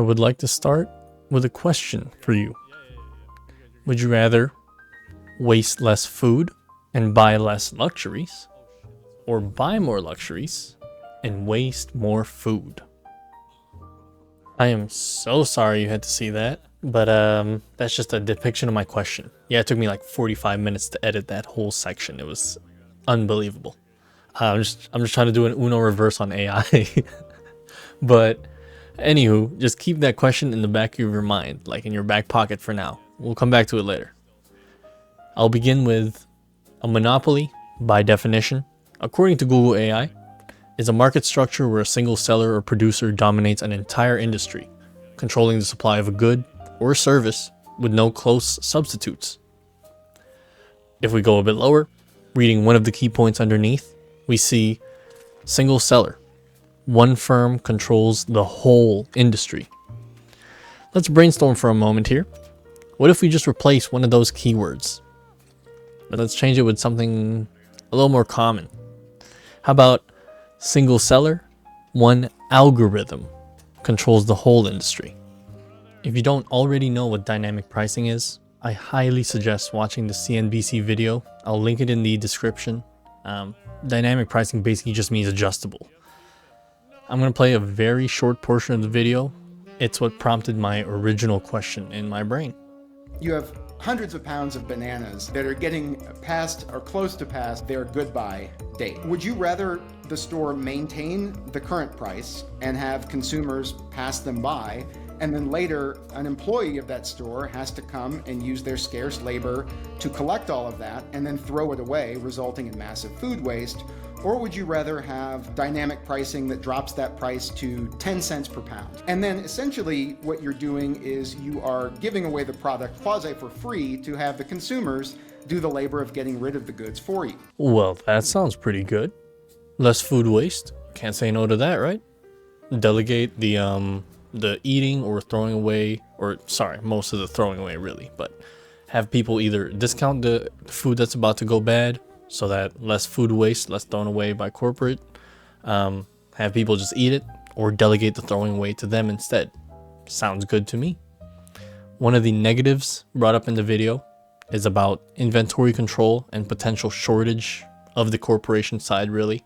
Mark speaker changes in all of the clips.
Speaker 1: I would like to start with a question for you. Would you rather waste less food and buy less luxuries, or buy more luxuries and waste more food? I am so sorry you had to see that, but that's just a depiction of my question. Yeah, it took me like 45 minutes to edit that whole section. It was unbelievable. I'm just trying to do an Uno reverse on AI. But anywho, just keep that question in the back of your mind, like in your back pocket for now. We'll come back to it later. I'll begin with a monopoly, by definition, according to Google AI, is a market structure where a single seller or producer dominates an entire industry, controlling the supply of a good or service with no close substitutes. If we go a bit lower, reading one of the key points underneath, we see single seller. One firm controls the whole industry. Let's brainstorm for a moment here. What if we just replace one of those keywords? But let's change it with something a little more common. How about single seller, one algorithm controls the whole industry? If you don't already know what dynamic pricing is, I highly suggest watching the CNBC video. I'll link it in the description. Dynamic pricing basically just means adjustable. I'm going to play a very short portion of the video. It's what prompted my original question in my brain.
Speaker 2: You have hundreds of pounds of bananas that are getting past or close to past their goodbye date. Would you rather the store maintain the current price and have consumers pass them by, and then later an employee of that store has to come and use their scarce labor to collect all of that and then throw it away, resulting in massive food waste? Or would you rather have dynamic pricing that drops that price to 10 cents per pound? And then essentially what you're doing is you are giving away the product quasi for free to have the consumers do the labor of getting rid of the goods for you.
Speaker 1: Well, that sounds pretty good. Less food waste. Can't say no to that, right? Delegate the eating or throwing away, or sorry, most of the throwing away really, but have people either discount the food that's about to go bad, so that less food waste, less thrown away by corporate. Have people just eat it, or delegate the throwing away to them instead. Sounds good to me. One of the negatives brought up in the video is about inventory control and potential shortage of the corporation side, really.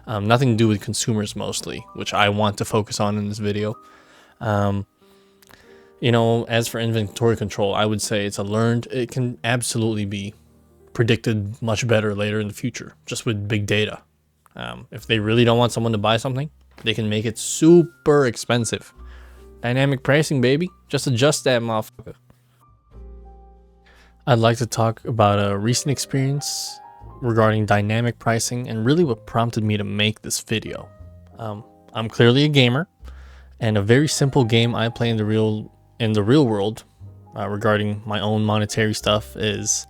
Speaker 1: Nothing to do with consumers mostly, which I want to focus on in this video. As for inventory control, I would say it can absolutely be predicted much better later in the future, just with big data. If they really don't want someone to buy something, they can make it super expensive. Dynamic pricing, baby. Just adjust that motherfucker. I'd like to talk about a recent experience regarding dynamic pricing and really what prompted me to make this video. I'm clearly a gamer, and a very simple game I play in the real world regarding my own monetary stuff is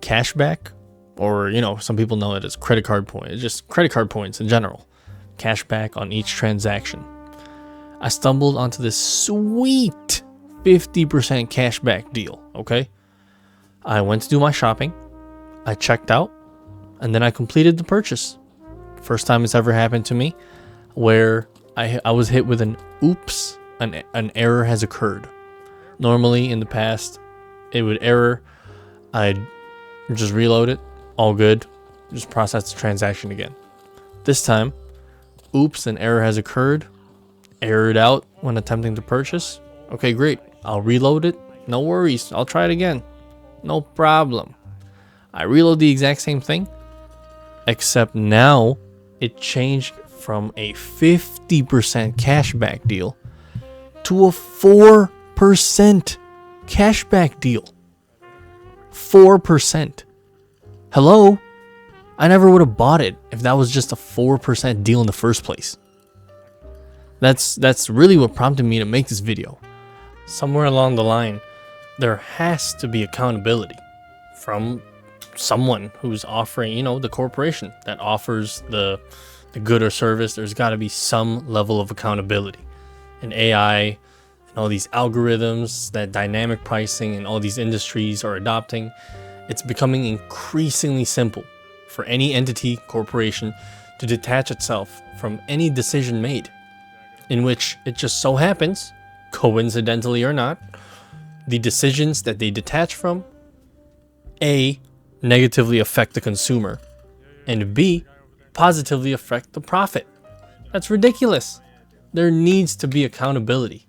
Speaker 1: cashback, or some people know it as credit card points. It's just credit card points in general. Cashback on each transaction. I stumbled onto this sweet 50% cashback deal, okay? I went to do my shopping, I checked out, and then I completed the purchase. First time it's ever happened to me where I was hit with an oops, an error has occurred. Normally in the past, it would error, I'd just reload it, all good, just process the transaction again. This time, oops, an error has occurred, errored out when attempting to purchase. Okay, great, I'll reload it, no worries, I'll try it again, no problem. I reload the exact same thing, except now it changed from a 50% cashback deal to a 4% cashback deal. 4%. Hello? I never would have bought it if that was just a 4% deal in the first place. That's really what prompted me to make this video. Somewhere along the line, there has to be accountability from someone who's offering, the corporation that offers the good or service. There's got to be some level of accountability. And AI and all these algorithms that dynamic pricing and all these industries are adopting, it's becoming increasingly simple for any entity, corporation, to detach itself from any decision made, in which it just so happens coincidentally or not, the decisions that they detach from, A, negatively affect the consumer, and B, positively affect the profit. That's ridiculous. There needs to be accountability.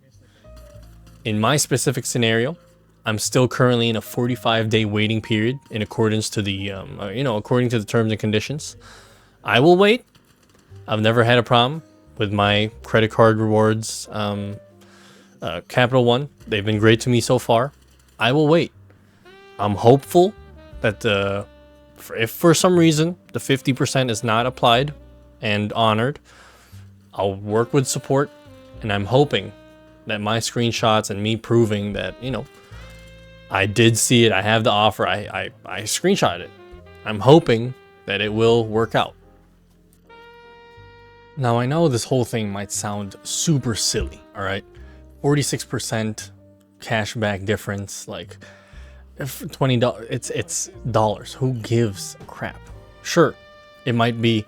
Speaker 1: In my specific scenario, I'm still currently in a 45-day waiting period in accordance to the, according to the terms and conditions. I will wait. I've never had a problem with my credit card rewards. Capital One, they've been great to me so far. I will wait. I'm hopeful that if for some reason the 50% is not applied and honored, I'll work with support, and I'm hoping that my screenshots and me proving that, I did see it, I have the offer, I screenshot it. I'm hoping that it will work out. Now, I know this whole thing might sound super silly, all right? 46% cashback difference, like if $20, it's dollars. Who gives a crap? Sure, it might be,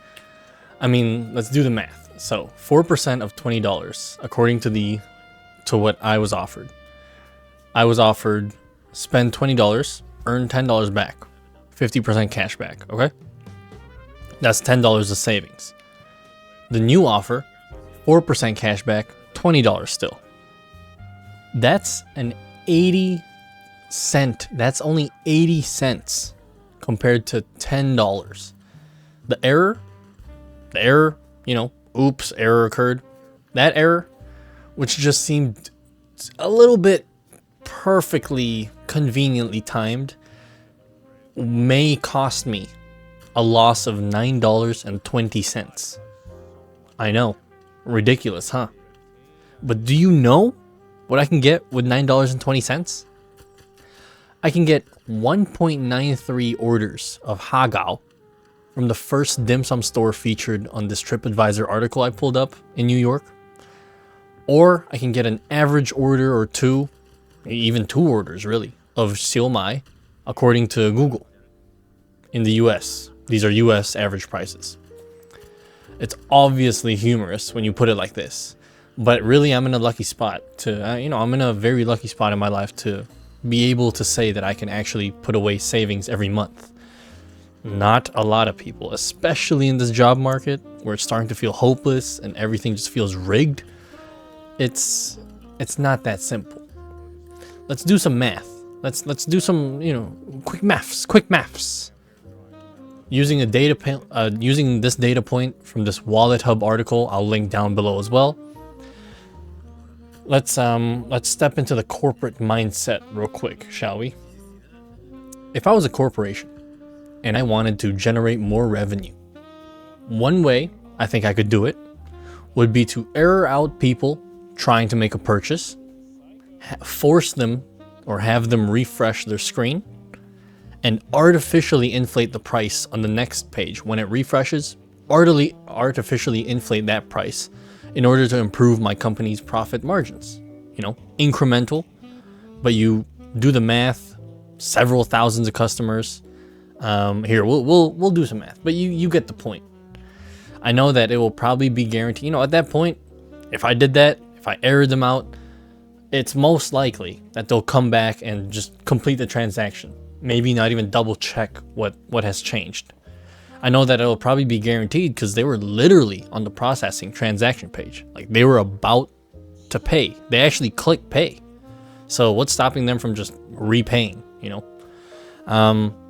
Speaker 1: let's do the math. So 4% of $20, according to what I was offered. I was offered spend $20, earn $10 back, 50% cash back, okay? That's $10 of savings. The new offer, 4% cash back, $20 still. That's an 80 cent. That's only 80 cents compared to $10. The error, oops, error occurred. That error, which just seemed a little bit perfectly conveniently timed, may cost me a loss of $9.20. I know, ridiculous, huh? But do you know what I can get with $9.20? I can get 1.93 orders of Hagao from the first dim sum store featured on this TripAdvisor article I pulled up in New York. Or I can get an average order or two, even 2 orders really, of siomai, according to Google. In the US, these are US average prices. It's obviously humorous when you put it like this, but really I'm in a lucky spot to, I'm in a very lucky spot in my life to be able to say that I can actually put away savings every month. Not a lot of people, especially in this job market where it's starting to feel hopeless and everything just feels rigged. It's not that simple. Let's do some math. Let's do some, quick maths. Using this data point from this Wallet Hub article, I'll link down below as well. Let's step into the corporate mindset real quick, shall we? If I was a corporation and I wanted to generate more revenue, one way I think I could do it would be to error out people trying to make a purchase, force them or have them refresh their screen, and artificially inflate the price on the next page. When it refreshes, artificially inflate that price in order to improve my company's profit margins. Incremental, but you do the math, several thousands of customers. Here, we'll do some math, but you get the point. I know that it will probably be guaranteed. At that point, if I did that, if I errored them out, it's most likely that they'll come back and just complete the transaction. Maybe not even double check what has changed. I know that it'll probably be guaranteed because they were literally on the processing transaction page. Like they were about to pay. They actually clicked pay. So what's stopping them from just repaying,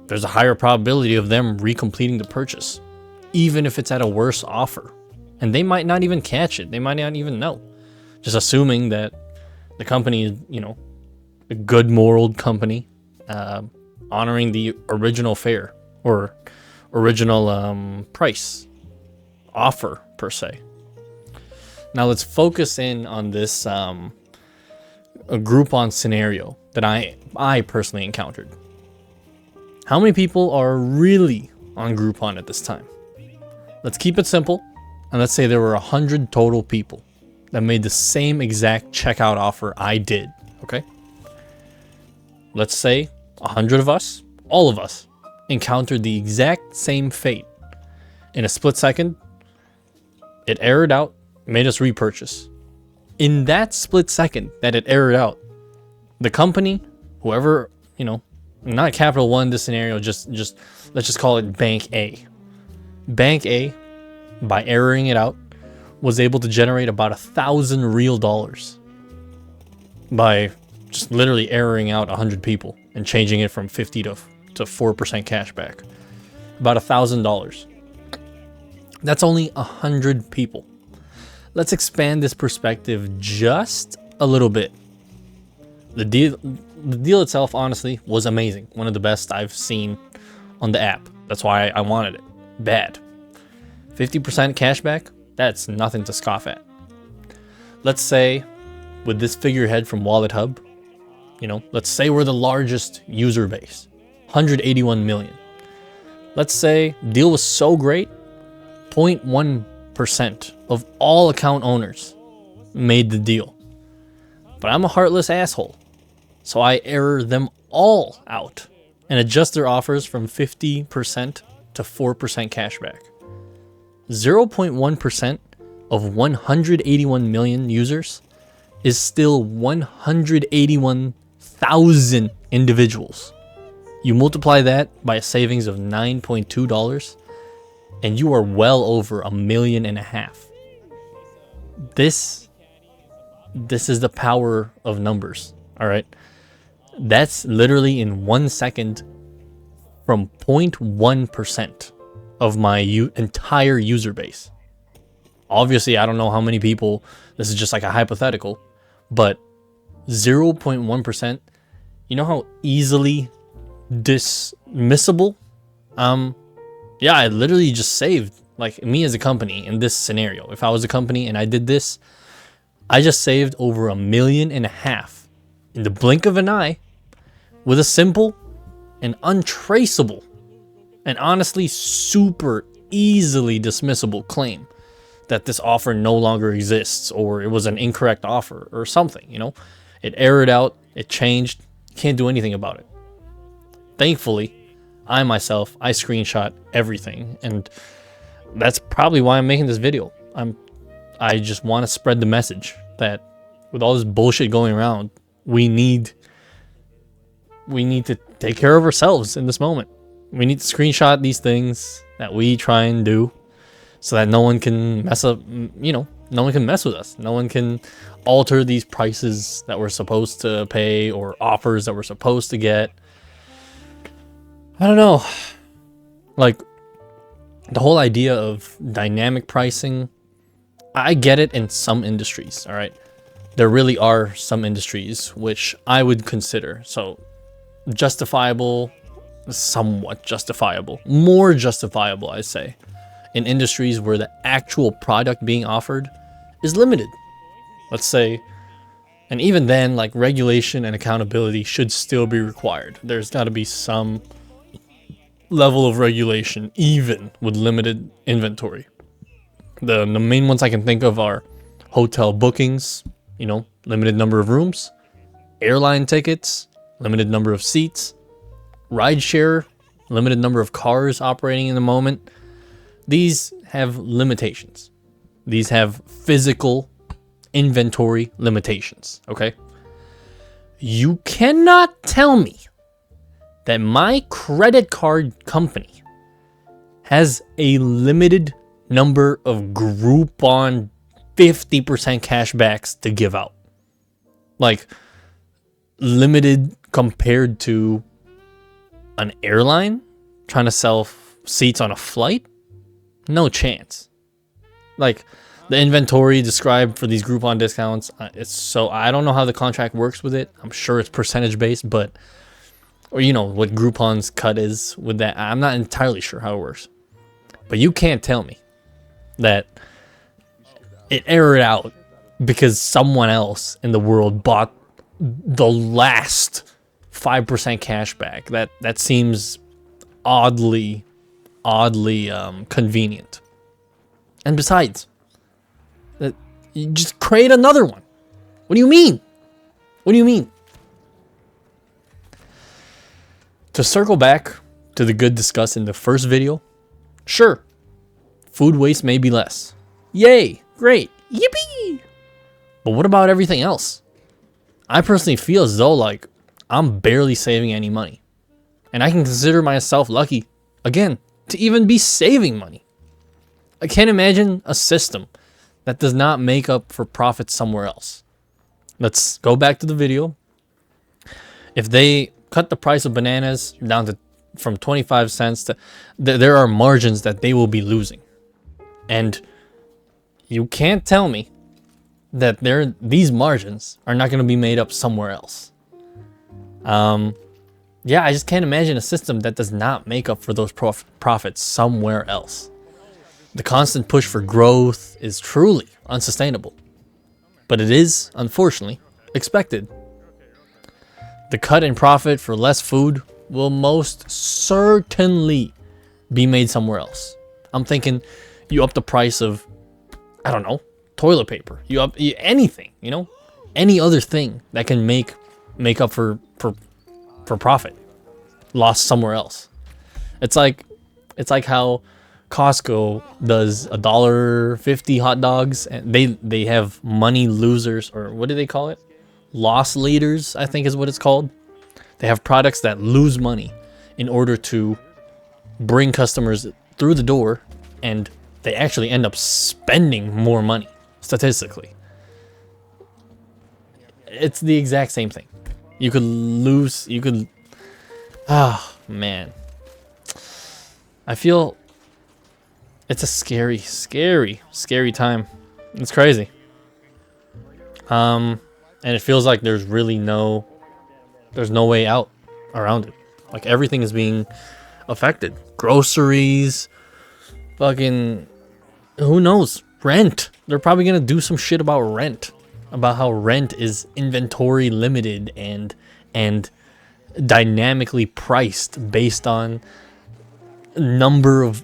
Speaker 1: There's a higher probability of them recompleting the purchase, even if it's at a worse offer. And they might not even catch it. They might not even know. Just assuming that the company is, a good moral company, honoring the original fare or original price offer per se. Now let's focus in on this a Groupon scenario that I personally encountered. How many people are really on Groupon at this time? Let's keep it simple, and let's say there were 100 total people that made the same exact checkout offer I did, okay? Let's say 100 of us, all of us, encountered the exact same fate. In a split second, it errored out, made us repurchase. In that split second that it aired out, the company, whoever, not Capital One, this scenario, just let's just call it Bank A. Bank A, by airing it out, was able to generate about 1,000 real dollars by just literally airing out 100 people and changing it from 50 to 4% cash back. About $1,000. That's only 100 people. Let's expand this perspective just a little bit. The deal itself, honestly, was amazing. One of the best I've seen on the app. That's why I wanted it. Bad. 50% cashback? That's nothing to scoff at. Let's say, with this figurehead from Wallet Hub, let's say we're the largest user base. 181 million. Let's say deal was so great, 0.1% of all account owners made the deal. But I'm a heartless asshole, so I error them all out and adjust their offers from 50% to 4% cashback. 0.1% of 181 million users is still 181,000 individuals. You multiply that by a savings of $9.2 and you are well over $1.5 million. This is the power of numbers, all right? That's literally in 1 second from 0.1% of my entire user base. Obviously, I don't know how many people, this is just like a hypothetical, but 0.1%, you know how easily dismissible? Yeah, I literally just saved, like me as a company in this scenario. If I was a company and I did this, I just saved over $1.5 million in the blink of an eye with a simple and untraceable and honestly super easily dismissible claim that this offer no longer exists or it was an incorrect offer or something, It aired out, it changed, can't do anything about it. Thankfully, I screenshot everything, and that's probably why I'm making this video. I just want to spread the message that with all this bullshit going around, we need to take care of ourselves in this moment. We need to screenshot these things that we try and do so that no one can mess up, no one can mess with us. No one can alter these prices that we're supposed to pay or offers that we're supposed to get. I don't know. Like, the whole idea of dynamic pricing, I get it in some industries, all right? There really are some industries which I would consider. So, justifiable, somewhat justifiable, more justifiable, I say, in industries where the actual product being offered is limited. Let's say, and even then, like, regulation and accountability should still be required. There's got to be some level of regulation, even with limited inventory. The main ones I can think of are hotel bookings, limited number of rooms, airline tickets, limited number of seats, rideshare, limited number of cars operating in the moment. These have limitations. These have physical inventory limitations, okay? You cannot tell me that my credit card company has a limited number of Groupon 50% cashbacks to give out. Like, limited compared to an airline trying to sell seats on a flight? No chance. Like, the inventory described for these Groupon discounts, I don't know how the contract works with it. I'm sure it's percentage based, or what Groupon's cut is with that. I'm not entirely sure how it works. But you can't tell me that it aired out because someone else in the world bought the last 5% cashback. That seems oddly convenient. And besides, you just create another one. What do you mean? What do you mean? To circle back to the good discussed in the first video, sure, food waste may be less. Yay, great, yippee! But what about everything else? I personally feel as though like I'm barely saving any money. And I can consider myself lucky, again, to even be saving money. I can't imagine a system that does not make up for profits somewhere else. Let's go back to the video. If they cut the price of bananas down to from 25 cents to there are margins that they will be losing. And you can't tell me that these margins are not going to be made up somewhere else. Yeah, I just can't imagine a system that does not make up for those profits somewhere else. The constant push for growth is truly unsustainable, but it is, unfortunately, expected. The cut in profit for less food will most certainly be made somewhere else. I'm thinking you up the price of, I don't know, toilet paper. You up anything, you know, any other thing that can make up for profit lost somewhere else. It's like how Costco does $1.50 hot dogs, and they have money losers, or what do they call it? Loss leaders, I think is what it's called. They have products that lose money in order to bring customers through the door, and they actually end up spending more money statistically. It's the exact same thing. You could lose, man. I feel it's a scary time. It's crazy. And it feels like there's no way out around it. Like everything is being affected. Groceries, fucking, who knows? Rent. They're probably gonna do some shit about rent. About how rent is inventory limited and dynamically priced based on number of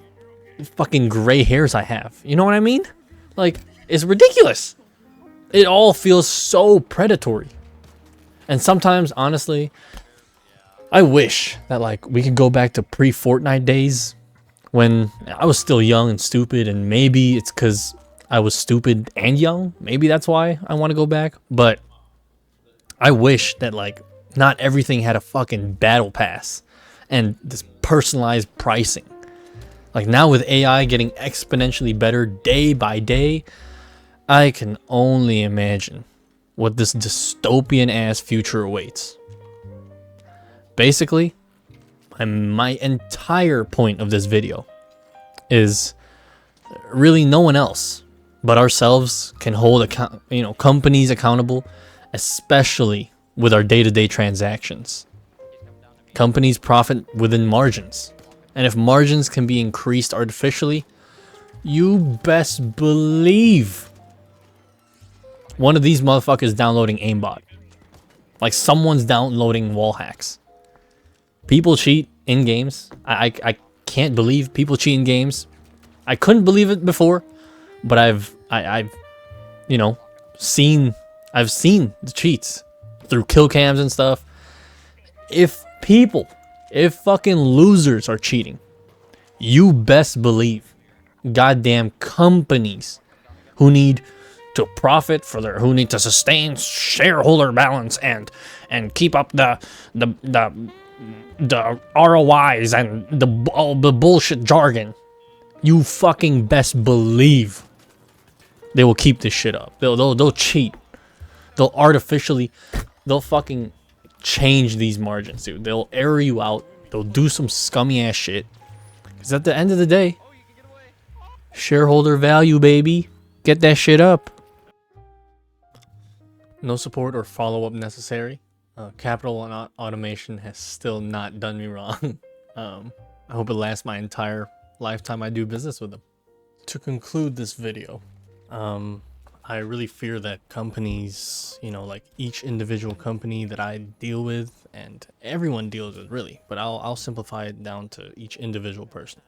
Speaker 1: fucking gray hairs I have. You know what I mean? Like, it's ridiculous. It all feels so predatory. And sometimes, honestly, I wish that like we could go back to pre-Fortnite days when I was still young and stupid, and maybe it's because I was stupid and young. Maybe that's why I want to go back. But I wish that like not everything had a fucking battle pass and this personalized pricing. Like now with AI getting exponentially better day by day, I can only imagine what this dystopian ass future awaits. Basically, my entire point of this video is really no one else but ourselves can hold companies accountable, especially with our day-to-day transactions. Companies profit within margins, and if margins can be increased artificially, you best believe one of these motherfuckers downloading aimbot. Like someone's downloading wall hacks. People cheat in games. I can't believe people cheat in games. I couldn't believe it before, but I've seen the cheats through kill cams and stuff. If fucking losers are cheating, you best believe goddamn companies who need to profit who need to sustain shareholder balance and keep up the ROIs and all the bullshit jargon, you fucking best believe they will keep this shit up. They'll cheat. They'll fucking change these margins, dude. They'll air you out. They'll do some scummy ass shit. Because at the end of the day, shareholder value, baby. Get that shit up. No support or follow-up necessary. Capital and Automation has still not done me wrong. I hope it lasts my entire lifetime I do business with them. To conclude this video, I really fear that companies, like each individual company that I deal with, and everyone deals with really, but I'll simplify it down to each individual person.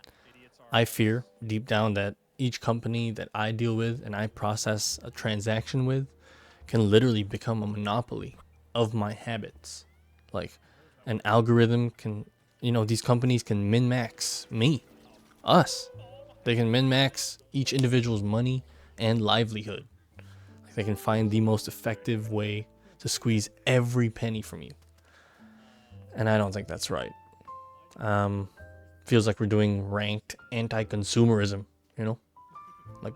Speaker 1: I fear deep down that each company that I deal with and I process a transaction with can literally become a monopoly of my habits. Like an algorithm can, these companies can min-max us. They can min-max each individual's money and livelihood. They can find the most effective way to squeeze every penny from you. And I don't think that's right. Feels like we're doing ranked anti-consumerism, you know? Like,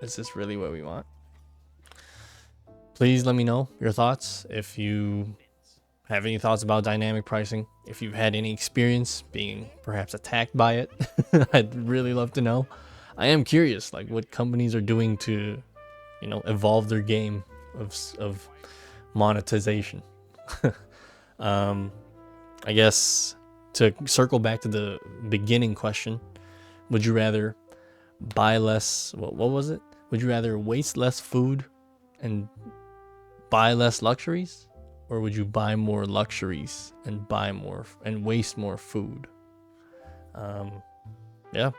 Speaker 1: is this really what we want? Please let me know your thoughts. If you have any thoughts about dynamic pricing, if you've had any experience being perhaps attacked by it, I'd really love to know. I am curious, like what companies are doing to, you know, evolve their game of monetization. I guess to circle back to the beginning question, would you rather buy less, what was it? Would you rather waste less food and buy less luxuries, or would you buy more luxuries and buy more and waste more food? Yeah.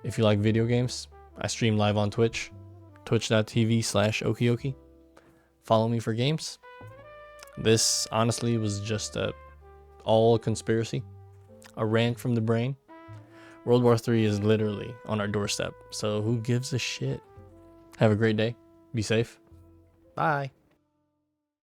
Speaker 1: If you like video games, I stream live on Twitch, twitch.tv/okioki. Follow me for games. This honestly was just all a conspiracy, a rant from the brain. World War III is literally on our doorstep, so who gives a shit? Have a great day. Be safe. Bye.